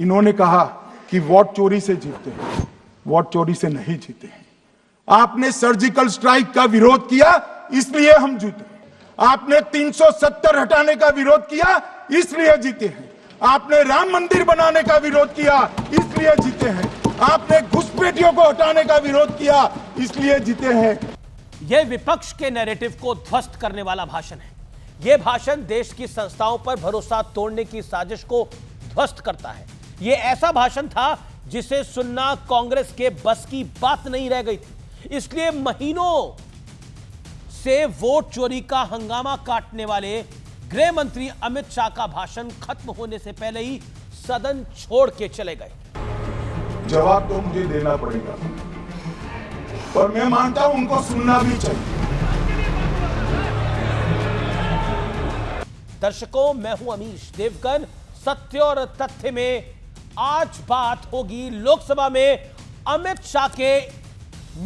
इन्होंने कहा कि वोट चोरी से जीतते हैं, वोट चोरी से नहीं जीते हैं। आपने सर्जिकल स्ट्राइक का विरोध किया, इसलिए हम जीते। आपने 370 हटाने का विरोध किया, इसलिए जीते हैं। आपने राम मंदिर बनाने का विरोध किया, इसलिए जीते हैं। आपने घुसपैठियों को हटाने का विरोध किया, इसलिए जीते हैं। यह विपक्ष के नैरेटिव को ध्वस्त करने वाला भाषण है। यह भाषण देश की संस्थाओं पर भरोसा तोड़ने की साजिश को ध्वस्त करता है। यह ऐसा भाषण था जिसे सुनना कांग्रेस के बस की बात नहीं रह गई थी। इसलिए महीनों से वोट चोरी का हंगामा काटने वाले गृह मंत्री अमित शाह का भाषण खत्म होने से पहले ही सदन छोड़ के चले गए। जवाब तो मुझे देना पड़ेगा और मैं मानता हूं उनको सुनना भी चाहिए। दर्शकों, मैं हूं अमीश देवगन। सत्य और तथ्य में आज बात होगी लोकसभा में अमित शाह के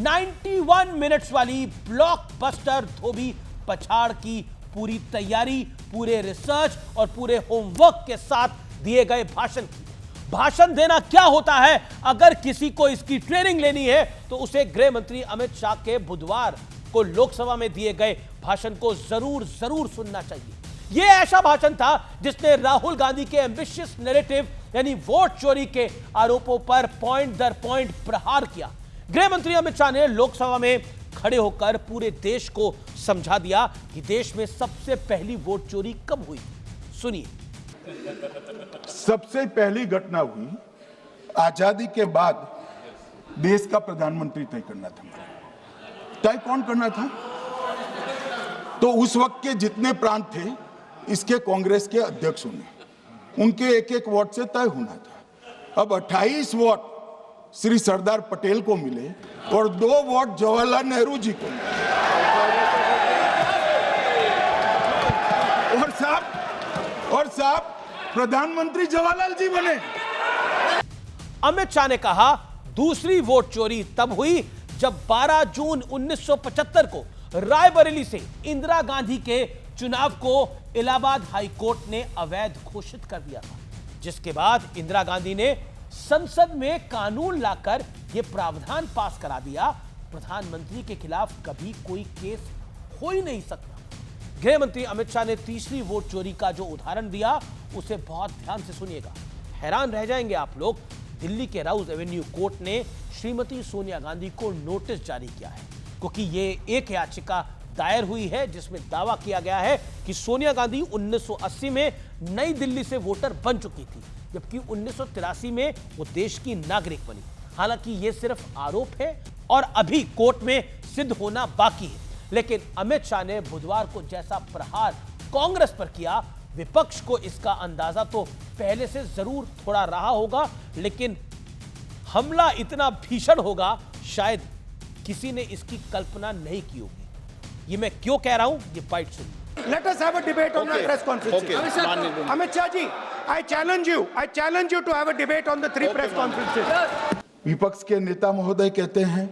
91 मिनट्स वाली ब्लॉकबस्टर धोबी पछाड़ की पूरी तैयारी, पूरे रिसर्च और पूरे होमवर्क के साथ दिए गए भाषण की। भाषण देना क्या होता है, अगर किसी को इसकी ट्रेनिंग लेनी है तो उसे गृह मंत्री अमित शाह के बुधवार को लोकसभा में दिए गए भाषण को जरूर सुनना चाहिए। यह ऐसा भाषण था जिसने राहुल गांधी के एम्बिशियस नैरेटिव यानी वोट चोरी के आरोपों पर पॉइंट दर पॉइंट प्रहार किया। गृह मंत्री अमित शाह ने लोकसभा में खड़े होकर पूरे देश को समझा दिया कि देश में सबसे पहली वोट चोरी कब हुई। सुनिए। सबसे पहली घटना हुई आजादी के बाद। देश का प्रधानमंत्री तय करना था। तय कौन करना था? तो उस वक्त के जितने प्रांत थे, इसके कांग्रेस के अध्यक्षों ने, उनके एक एक वोट से तय होना था। अब 28 वोट श्री सरदार पटेल को मिले और 2 वोट जवाहरलाल नेहरू जी को मिले। और साहब प्रधानमंत्री जवाहरलाल जी बने। अमित शाह ने कहा दूसरी वोट चोरी तब हुई जब 12 जून 1975 को रायबरेली से इंदिरा गांधी के चुनाव को इलाहाबाद हाई कोर्ट ने अवैध घोषित कर दिया था, जिसके बाद इंदिरा गांधी ने संसद में कानून लाकर यह प्रावधान पास करा दिया, प्रधानमंत्री के खिलाफ कभी कोई केस हो ही नहीं सकता। गृह मंत्री अमित शाह ने तीसरी वोट चोरी का जो उदाहरण दिया उसे बहुत ध्यान से सुनिएगा। हैरान रह जाएंगे आप लोग। दिल्ली के राउज एवेन्यू कोर्ट ने श्रीमती सोनिया गांधी को नोटिस जारी किया है, क्योंकि ये एक याचिका दायर हुई है जिसमें दावा किया गया है कि सोनिया गांधी 1980 में नई दिल्ली से वोटर बन चुकी थी, जबकि 1983 में वो देश की नागरिक बनी। हालांकि ये सिर्फ आरोप है और अभी कोर्ट में सिद्ध होना बाकी है। लेकिन अमित शाह ने बुधवार को जैसा प्रहार कांग्रेस पर किया, विपक्ष को इसका अंदाजा तो पहले से जरूर थोड़ा रहा होगा, लेकिन हमला इतना भीषण होगा शायद किसी ने इसकी कल्पना नहीं की होगी। ये मैं क्यों कह रहा हूं, ये बाइट सुनिए। Let us have a debate on the press conferences. Amit Shah ji, I challenge you to have a debate on the 3 press conferences. विपक्ष के नेता महोदय कहते हैं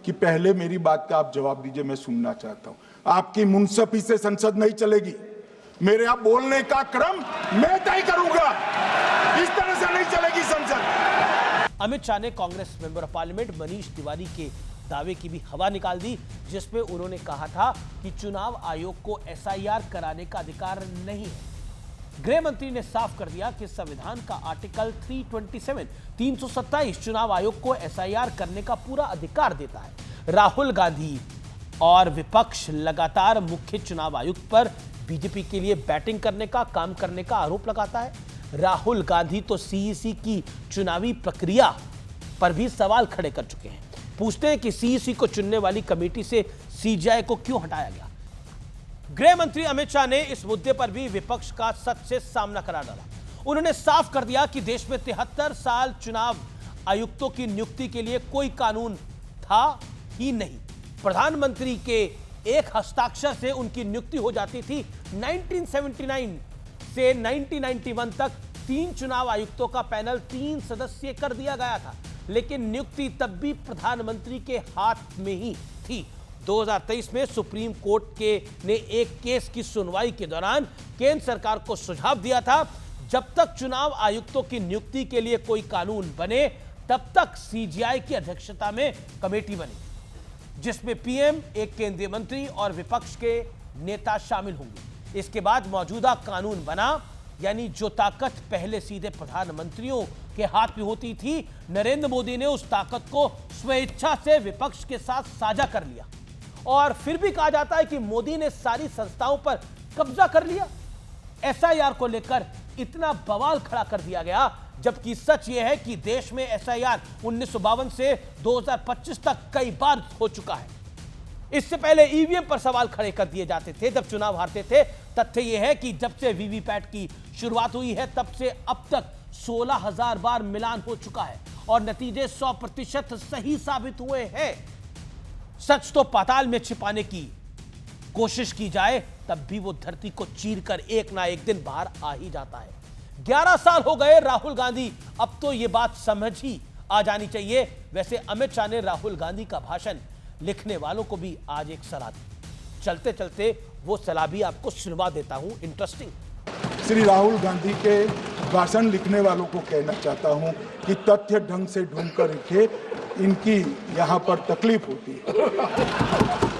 कि पहले मेरी बात का आप जवाब दीजिए, मैं सुनना चाहता हूं। आपकी मुनसफी से संसद नहीं चलेगी। मेरे आप बोलने का क्रम मैं तय करूंगा। इस तरह से नहीं चलेगी संसद। अमित शाह ने Congress member of parliament Manish Tiwari के दावे की भी हवा निकाल दी, जिसमें उन्होंने कहा था कि चुनाव आयोग को एसआईआर कराने का अधिकार नहीं है। गृह मंत्री ने साफ कर दिया कि संविधान का आर्टिकल 327 चुनाव आयोग को एसआईआर करने का पूरा अधिकार देता है। राहुल गांधी और विपक्ष लगातार मुख्य चुनाव आयुक्त पर बीजेपी के लिए बैटिंग करने का काम करने का आरोप लगाता है। राहुल गांधी तो सीईसी की चुनावी प्रक्रिया पर भी सवाल खड़े कर चुके हैं। पूछते हैं कि सीईसी को चुनने वाली कमेटी से सीजीआई को क्यों हटाया गया। गृह मंत्री अमित शाह ने इस मुद्दे पर भी विपक्ष का सच से सामना करा डाला। उन्होंने साफ कर दिया कि देश में 73 साल चुनाव आयुक्तों की नियुक्ति के लिए कोई कानून था ही नहीं। प्रधानमंत्री के एक हस्ताक्षर से उनकी नियुक्ति हो जाती थी। 1979 से 1991 तक 3 चुनाव आयुक्तों का पैनल 3 सदस्यीय कर दिया गया था, लेकिन नियुक्ति तब भी प्रधानमंत्री के हाथ में ही थी। 2023 में सुप्रीम कोर्ट ने एक केस की सुनवाई के दौरान केंद्र सरकार को सुझाव दिया था, जब तक चुनाव आयुक्तों की नियुक्ति के लिए कोई कानून बने तब तक सीजीआई की अध्यक्षता में कमेटी बनी जिसमें पीएम, एक केंद्रीय मंत्री और विपक्ष के नेता शामिल होंगे। इसके बाद मौजूदा कानून बना, यानी जो ताकत पहले सीधे प्रधानमंत्रियों के हाथ में होती थी, नरेंद्र मोदी ने उस ताकत को स्वेच्छा से विपक्ष के साथ साझा कर लिया। और फिर भी कहा जाता है कि मोदी ने सारी संस्थाओं पर कब्जा कर लिया। एसआईआर को लेकर इतना बवाल खड़ा कर दिया गया, जबकि सच यह है कि देश में एसआईआर 1952 से 2025 तक कई बार हो चुका है। इससे पहले ईवीएम पर सवाल खड़े कर दिए जाते थे जब चुनाव हारते थे। तथ्य यह है कि जब से वीवीपैट की शुरुआत हुई है तब से अब तक 16,000 बार मिलान हो चुका है और नतीजे 100% सही साबित हुए हैं। सच तो पाताल में छिपाने की कोशिश की जाए तब भी वो धरती को चीरकर एक ना एक दिन बाहर आ ही जाता है। 11 साल हो गए राहुल गांधी, अब तो ये बात समझ ही आ जानी चाहिए। वैसे अमित शाह ने राहुल गांधी का भाषण लिखने वालों को भी आज एक सलाह दी। चलते चलते वो सलाह भी आपको सुनवा देता हूं, इंटरेस्टिंग। श्री राहुल गांधी के भाषण लिखने वालों को कहना चाहता हूं कि तथ्य ढंग से ढूंढ कर लिखे, इनकी यहां पर तकलीफ होती है।